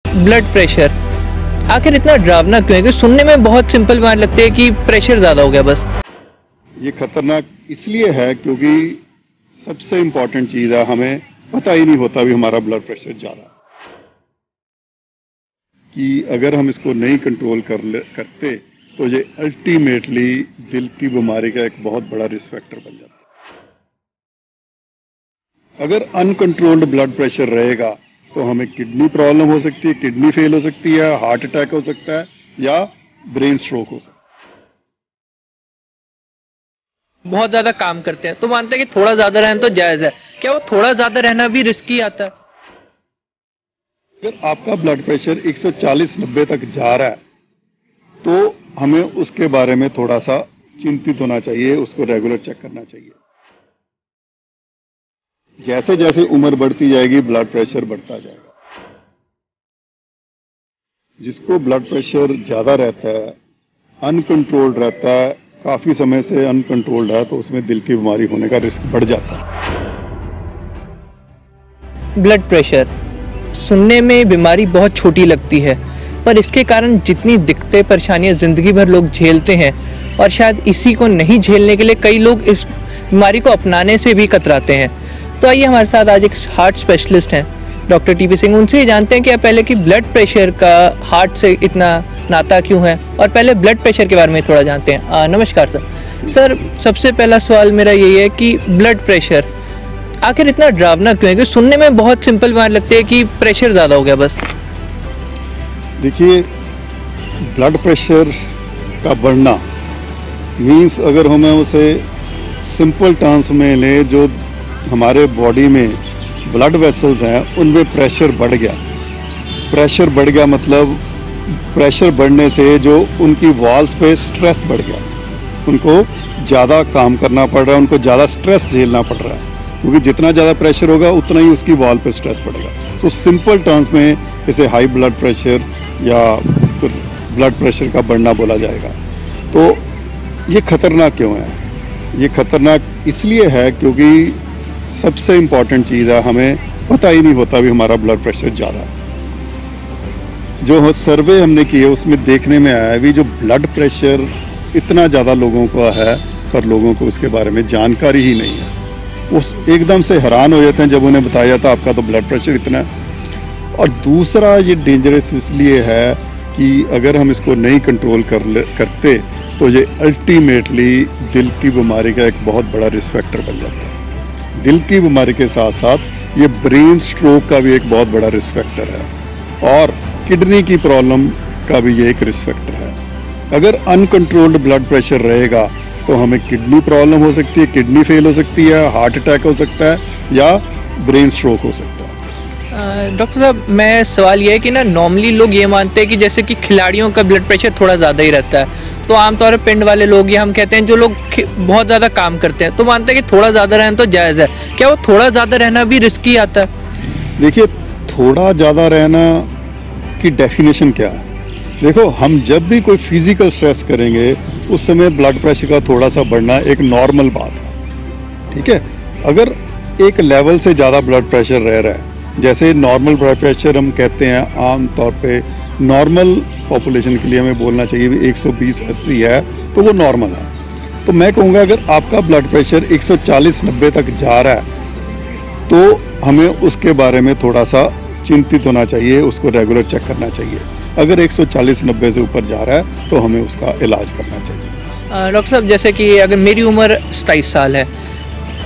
Blood pressure आखिर इतना डरावना क्यों है? कि सुनने में बहुत सिंपल बात लगती है कि प्रेशर ज्यादा हो गया बस। ये खतरनाक इसलिए है क्योंकि सबसे इम्पोर्टेंट चीज है, हमें पता ही नहीं होता भी हमारा ब्लड प्रेशर ज्यादा, कि अगर हम इसको नहीं कंट्रोल करते तो ये अल्टीमेटली दिल की बीमारी का एक बहुत बड़ा रिस्क फैक्टर बन जाता है। अगर अनकंट्रोल्ड ब्लड प्रेशर रहेगा तो हमें किडनी प्रॉब्लम हो सकती है, किडनी फेल हो सकती है, हार्ट अटैक हो सकता है या ब्रेन स्ट्रोक हो सकता है। बहुत ज्यादा काम करते हैं तो मानते हैं कि थोड़ा ज्यादा रहना तो जायज है, क्या वो थोड़ा ज्यादा रहना भी रिस्की आता है? अगर आपका ब्लड प्रेशर 140-90 तक जा रहा है तो हमें उसके बारे में थोड़ा सा चिंतित होना चाहिए, उसको रेगुलर चेक करना चाहिए। जैसे जैसे उम्र बढ़ती जाएगी ब्लड प्रेशर बढ़ता जाएगा। जिसको ब्लड प्रेशर ज्यादा रहता है, अनकंट्रोल्ड रहता है, काफी समय से अनकंट्रोल्ड है, तो उसमें दिल की बीमारी होने का रिस्क बढ़ जाता है। ब्लड प्रेशर सुनने में बीमारी बहुत छोटी लगती है, पर इसके कारण जितनी दिक्कतें परेशानियां जिंदगी भर लोग झेलते हैं, और शायद इसी को नहीं झेलने के लिए कई लोग इस बीमारी को अपनाने से भी कतराते हैं। तो आइए हमारे साथ आज एक हार्ट स्पेशलिस्ट हैं डॉक्टर टीपी सिंह, उनसे जानते हैं कि पहले कि ब्लड प्रेशर का हार्ट से इतना नाता क्यों है, और पहले ब्लड प्रेशर के बारे में थोड़ा जानते हैं। नमस्कार सर, सबसे पहला सवाल मेरा यही है कि ब्लड प्रेशर आखिर इतना डरावना क्यों है? कि सुनने में बहुत सिंपल बात लगती है कि प्रेशर ज़्यादा हो गया बस। देखिए, ब्लड प्रेशर का बढ़ना मीन्स अगर हमें उसे सिंपल टर्म्स में लें, जो हमारे बॉडी में ब्लड वेसल्स हैं उनमें प्रेशर बढ़ गया। प्रेशर बढ़ गया मतलब प्रेशर बढ़ने से जो उनकी वॉल्स पे स्ट्रेस बढ़ गया, उनको ज़्यादा काम करना पड़ रहा है, उनको ज़्यादा स्ट्रेस झेलना पड़ रहा है, क्योंकि जितना ज़्यादा प्रेशर होगा उतना ही उसकी वॉल पे स्ट्रेस पड़ेगा। सो सिंपल टर्म्स में इसे हाई ब्लड प्रेशर या ब्लड प्रेशर का बढ़ना बोला जाएगा। तो ये खतरनाक क्यों है? ये खतरनाक इसलिए है क्योंकि सबसे इम्पॉर्टेंट चीज़ है, हमें पता ही नहीं होता भी हमारा ब्लड प्रेशर ज़्यादा है। जो सर्वे हमने किए उसमें देखने में आया है भी जो ब्लड प्रेशर इतना ज़्यादा लोगों का है, पर लोगों को उसके बारे में जानकारी ही नहीं है। वो एकदम से हैरान हो जाते हैं जब उन्हें बताया जाता है आपका तो ब्लड प्रेशर इतना है। और दूसरा ये डेंजरस इसलिए है कि अगर हम इसको नहीं कंट्रोल करते तो ये अल्टीमेटली दिल की बीमारी का एक बहुत बड़ा रिस्क फैक्टर बन जाता है। दिल की बीमारी के साथ साथ ये ब्रेन स्ट्रोक का भी एक बहुत बड़ा रिस्क फैक्टर है, और किडनी की प्रॉब्लम का भी ये एक रिस्क फैक्टर है। अगर अनकंट्रोल्ड ब्लड प्रेशर रहेगा तो हमें किडनी प्रॉब्लम हो सकती है, किडनी फेल हो सकती है, हार्ट अटैक हो सकता है या ब्रेन स्ट्रोक हो सकता है। डॉक्टर साहब, मैं सवाल ये है कि ना नॉर्मली लोग ये मानते हैं कि जैसे कि खिलाड़ियों का ब्लड प्रेशर थोड़ा ज़्यादा ही रहता है, तो आमतौर पर पिंड वाले लोग या हम कहते हैं जो लोग बहुत ज़्यादा काम करते हैं तो मानते हैं कि थोड़ा ज़्यादा रहना तो जायज़ है, क्या वो थोड़ा ज़्यादा रहना भी रिस्की आता है? देखिए, थोड़ा ज़्यादा रहना की डेफिनेशन क्या है? देखो, हम जब भी कोई फिजिकल स्ट्रेस करेंगे उस समय ब्लड प्रेशर का थोड़ा सा बढ़ना एक नॉर्मल बात है, ठीक है। अगर एक लेवल से ज़्यादा ब्लड प्रेशर रह रहा है, जैसे नॉर्मल ब्लड प्रेशर हम कहते हैं आम तौर पे नॉर्मल पॉपुलेशन के लिए हमें बोलना चाहिए भी 120-80 है तो वो नॉर्मल है। तो मैं कहूँगा अगर आपका ब्लड प्रेशर 140-90 तक जा रहा है तो हमें उसके बारे में थोड़ा सा चिंतित होना चाहिए, उसको रेगुलर चेक करना चाहिए। अगर 140-90 से ऊपर जा रहा है तो हमें उसका इलाज करना चाहिए। डॉक्टर साहब, जैसे कि अगर मेरी उम्र 27 साल है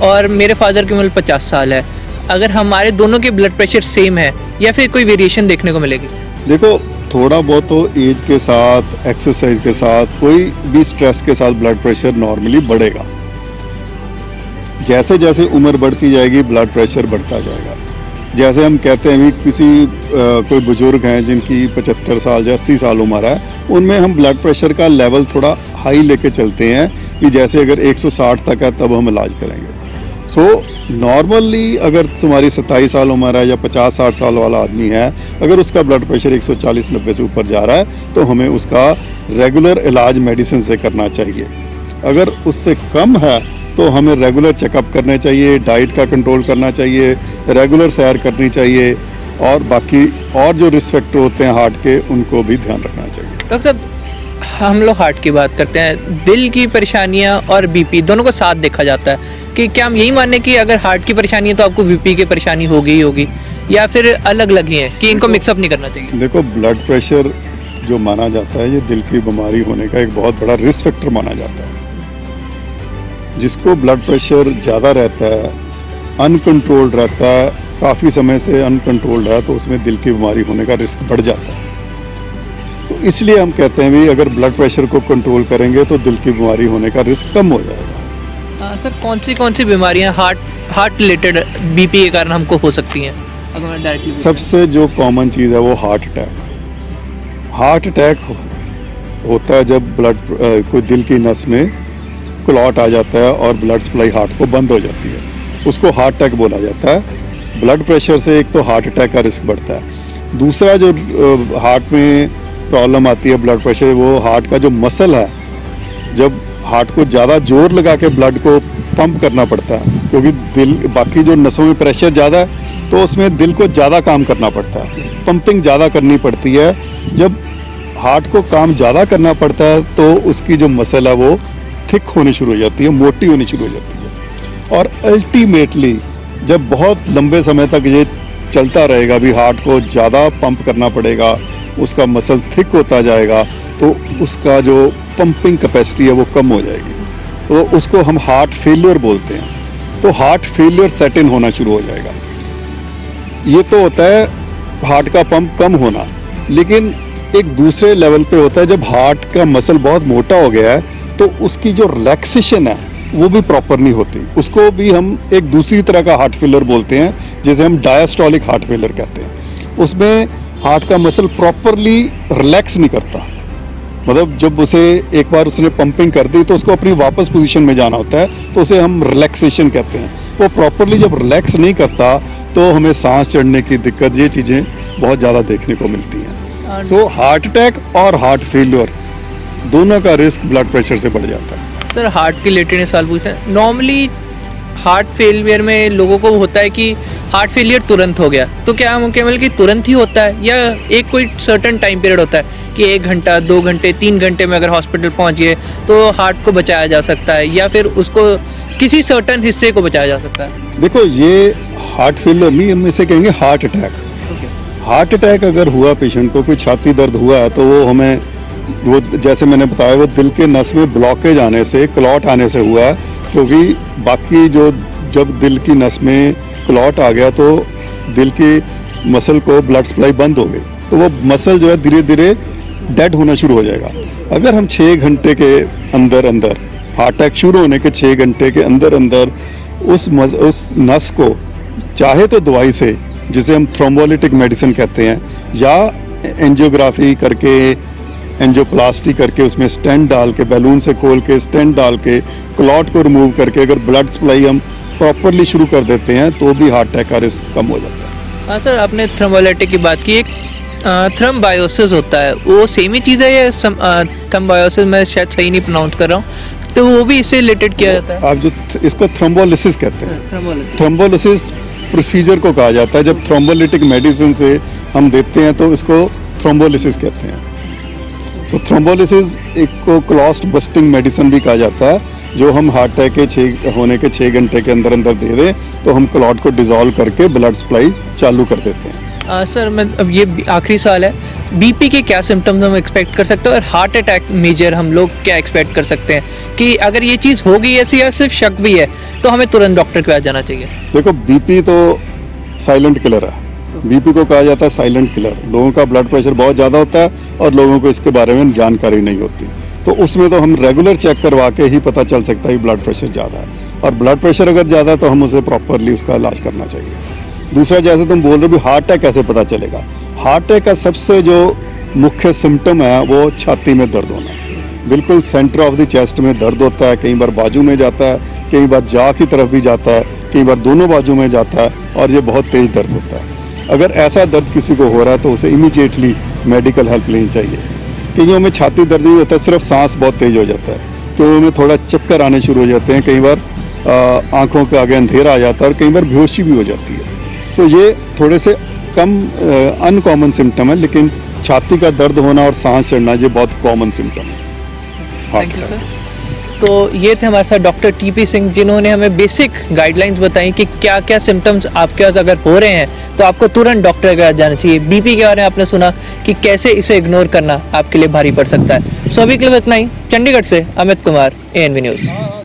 और मेरे फादर की उम्र 50 साल है, अगर हमारे दोनों के ब्लड प्रेशर सेम है या फिर कोई वेरिएशन देखने को मिलेगी? देखो, थोड़ा बहुत तो एज के साथ, एक्सरसाइज के साथ, कोई भी स्ट्रेस के साथ ब्लड प्रेशर नॉर्मली बढ़ेगा। जैसे जैसे उम्र बढ़ती जाएगी ब्लड प्रेशर बढ़ता जाएगा। जैसे हम कहते हैं भी कोई बुजुर्ग हैं जिनकी 75 साल या 80 साल उम्र है, उनमें हम ब्लड प्रेशर का लेवल थोड़ा हाई लेके चलते हैं कि जैसे अगर 160 तक है तब हम इलाज करेंगे। सो नॉर्मली अगर तुम्हारी 27 साल उम्र है या 50-60 साल वाला आदमी है, अगर उसका ब्लड प्रेशर 140-90 से ऊपर जा रहा है तो हमें उसका रेगुलर इलाज मेडिसिन से करना चाहिए। अगर उससे कम है तो हमें रेगुलर चेकअप करने चाहिए, डाइट का कंट्रोल करना चाहिए, रेगुलर सैर करनी चाहिए और बाकी और जो रिस्क फैक्टर होते हैं हार्ट के, उनको भी ध्यान रखना चाहिए। डॉक्टर साहब, हम लोग हार्ट की बात करते हैं, दिल की परेशानियां और बीपी दोनों को साथ देखा जाता है, कि क्या हम यही माने कि अगर हार्ट की परेशानी है तो आपको बीपी की परेशानी होगी ही होगी, या फिर अलग अलग ही है कि इनको मिक्सअप नहीं करना चाहिए? देखो, ब्लड प्रेशर जो माना जाता है, ये दिल की बीमारी होने का एक बहुत बड़ा रिस्क फैक्टर माना जाता है। जिसको ब्लड प्रेशर ज़्यादा रहता है, अनकंट्रोल्ड रहता है, काफ़ी समय से अनकंट्रोल्ड है, तो उसमें दिल की बीमारी होने का रिस्क बढ़ जाता है। तो इसलिए हम कहते हैं भी अगर ब्लड प्रेशर को कंट्रोल करेंगे तो दिल की बीमारी होने का रिस्क कम हो जाएगा। सर, कौन सी बीमारियां हार्ट रिलेटेड बीपी के कारण हमको हो सकती हैं? अगर मैं डायरेक्टली सबसे जो कॉमन चीज़ है वो हार्ट अटैक। हार्ट अटैक होता है जब कोई दिल की नस में क्लॉट आ जाता है और ब्लड सप्लाई हार्ट को बंद हो जाती है, उसको हार्ट अटैक बोला जाता है। ब्लड प्रेशर से एक तो हार्ट अटैक का रिस्क बढ़ता है, दूसरा जो हार्ट में प्रॉब्लम आती है ब्लड प्रेशर, वो हार्ट का जो मसल है, जब हार्ट को ज़्यादा जोर लगा के ब्लड को पंप करना पड़ता है, क्योंकि दिल बाकी जो नसों में प्रेशर ज़्यादा है तो उसमें दिल को ज़्यादा काम करना पड़ता है, पंपिंग ज़्यादा करनी पड़ती है। जब हार्ट को काम ज़्यादा करना पड़ता है तो उसकी जो मसल है वो थिक होनी शुरू हो जाती है, मोटी होनी शुरू हो जाती है। और अल्टीमेटली जब बहुत लंबे समय तक ये चलता रहेगा भी, हार्ट को ज़्यादा पंप करना पड़ेगा, उसका मसल थिक होता जाएगा, तो उसका जो पंपिंग कैपेसिटी है वो कम हो जाएगी, तो उसको हम हार्ट फेलियर बोलते हैं। तो हार्ट फेलियर सेट इन होना शुरू हो जाएगा। ये तो होता है हार्ट का पंप कम होना, लेकिन एक दूसरे लेवल पे होता है जब हार्ट का मसल बहुत मोटा हो गया है तो उसकी जो रिलैक्सेशन है वो भी प्रॉपर नहीं होती, उसको भी हम एक दूसरी तरह का हार्ट फेलियर बोलते हैं, जिसे हम डायस्टोलिक हार्ट फेलियर कहते हैं। उसमें हार्ट का मसल प्रॉपरली रिलैक्स नहीं करता, मतलब जब उसे एक बार उसने पंपिंग कर दी तो उसको अपनी वापस पोजीशन में जाना होता है, तो उसे हम रिलैक्सेशन कहते हैं। वो प्रॉपरली जब रिलैक्स नहीं करता तो हमें सांस चढ़ने की दिक्कत, ये चीज़ें बहुत ज़्यादा देखने को मिलती हैं। सो हार्ट अटैक और हार्ट फेलियर दोनों का रिस्क ब्लड प्रेशर से बढ़ जाता है। सर, हार्ट के रिलेटेड सवाल पूछते हैं। नॉर्मली हार्ट फेलियर में लोगों को होता है कि हार्ट फेलियर तुरंत हो गया, तो क्या हम केवल कि तुरंत ही होता है, या एक कोई सर्टेन टाइम पीरियड होता है कि 1 घंटा, 2 घंटे, 3 घंटे में अगर हॉस्पिटल पहुंच गए तो हार्ट को बचाया जा सकता है, या फिर उसको किसी सर्टेन हिस्से को बचाया जा सकता है? देखो, ये हार्ट फेलियर नहीं, हम इसे कहेंगे हार्ट अटैक। हार्ट अटैक अगर हुआ पेशेंट को, कोई छाती दर्द हुआ है, तो वो हमें वो जैसे मैंने बताया वो दिल के नस में ब्लॉकेज आने से, क्लॉट आने से हुआ है, क्योंकि बाकी जो जब दिल की नस में क्लॉट आ गया तो दिल की मसल को ब्लड सप्लाई बंद हो गई, तो वो मसल जो है धीरे धीरे डेड होना शुरू हो जाएगा। अगर हम 6 घंटे के अंदर अंदर, हार्ट अटैक शुरू होने के 6 घंटे के अंदर अंदर उस नस को चाहे तो दवाई से, जिसे हम थ्रोम्बोलिटिक मेडिसिन कहते हैं, या एंजियोग्राफी करके, एंजियोप्लास्टी करके, उसमें स्टेंट डाल के, बैलून से खोल के स्टेंट डाल के क्लॉट को रिमूव करके अगर ब्लड सप्लाई हम प्रॉपरली शुरू कर देते हैं तो भी हार्ट अटैक का रिस्क कम हो जाता है। हाँ सर, आपने थ्रोम्बोलाइटिक की बात की। एक थ्रोम्बायोसिस होता है, वो सेम ही चीज़ है या थ्रोम्बायोसिस मैं शायद सही नहीं प्रोनाउंस कर रहा हूँ, तो वो भी इससे रिलेटेड किया जाता है? आप जो इसको थ्रोम्बोलिसिस कहते हैं, थ्रोम्बोलिसिस प्रोसीजर को कहा जाता है। जब थ्रोम्बोलिटिक मेडिसिन से हम देते हैं तो इसको थ्रोम्बोलिसिस कहते हैं। तो थ्रोम्बोलिसिस एक को क्लॉट बस्टिंग मेडिसिन भी कहा जाता है, जो हम हार्ट अटैक के होने के 6 घंटे के अंदर अंदर दे दें तो हम क्लॉट को डिसॉल्व करके ब्लड सप्लाई चालू कर देते हैं। सर, मैं अब ये आखिरी सवाल है, बीपी के क्या सिम्टम्स हम एक्सपेक्ट कर सकते हैं, और हार्ट अटैक मेजर हम लोग क्या एक्सपेक्ट कर सकते हैं कि अगर ये चीज़ हो गई ऐसी या सिर्फ शक भी है तो हमें तुरंत डॉक्टर के पास जाना चाहिए? देखो, बीपी तो साइलेंट किलर है, बीपी को कहा जाता है साइलेंट किलर। लोगों का ब्लड प्रेशर बहुत ज़्यादा होता है और लोगों को इसके बारे में जानकारी नहीं होती, तो उसमें तो हम रेगुलर चेक करवा के ही पता चल सकता है कि ब्लड प्रेशर ज़्यादा है, और ब्लड प्रेशर अगर ज़्यादा है तो हम उसे प्रॉपरली उसका इलाज करना चाहिए। दूसरा, जैसे तुम बोल रहे हो हार्ट अटैक कैसे पता चलेगा, हार्ट अटैक का सबसे जो मुख्य सिम्टम है वो छाती में दर्द होना है। बिल्कुल सेंटर ऑफ द चेस्ट में दर्द होता है, कई बार बाजू में जाता है, कई बार जाह की तरफ भी जाता है, कई बार दोनों बाजू में जाता है, और ये बहुत तेज़ दर्द होता है। अगर ऐसा दर्द किसी को हो रहा है तो उसे इमीडिएटली मेडिकल हेल्प लेनी चाहिए। कईयों में छाती दर्द भी होता है, सिर्फ सांस बहुत तेज हो जाता है, कईयों में थोड़ा चक्कर आने शुरू हो जाते हैं, कई बार आंखों के आगे अंधेरा आ जाता है, और कई बार बेहोशी भी हो जाती है। सो ये थोड़े से कम अनकॉमन सिम्टम है, लेकिन छाती का दर्द होना और सांस चढ़ना ये बहुत कॉमन सिम्टम है heart thank you attack. Sir. तो ये थे हमारे साथ डॉक्टर टीपी सिंह, जिन्होंने हमें बेसिक गाइडलाइंस बताई कि क्या क्या सिम्टम्स आपके पास अगर हो रहे हैं तो आपको तुरंत डॉक्टर के पास जाना चाहिए। बीपी के बारे में आपने सुना कि कैसे इसे इग्नोर करना आपके लिए भारी पड़ सकता है। सो अभी के लिए इतना ही। चंडीगढ़ से अमित कुमार, ANV न्यूज़।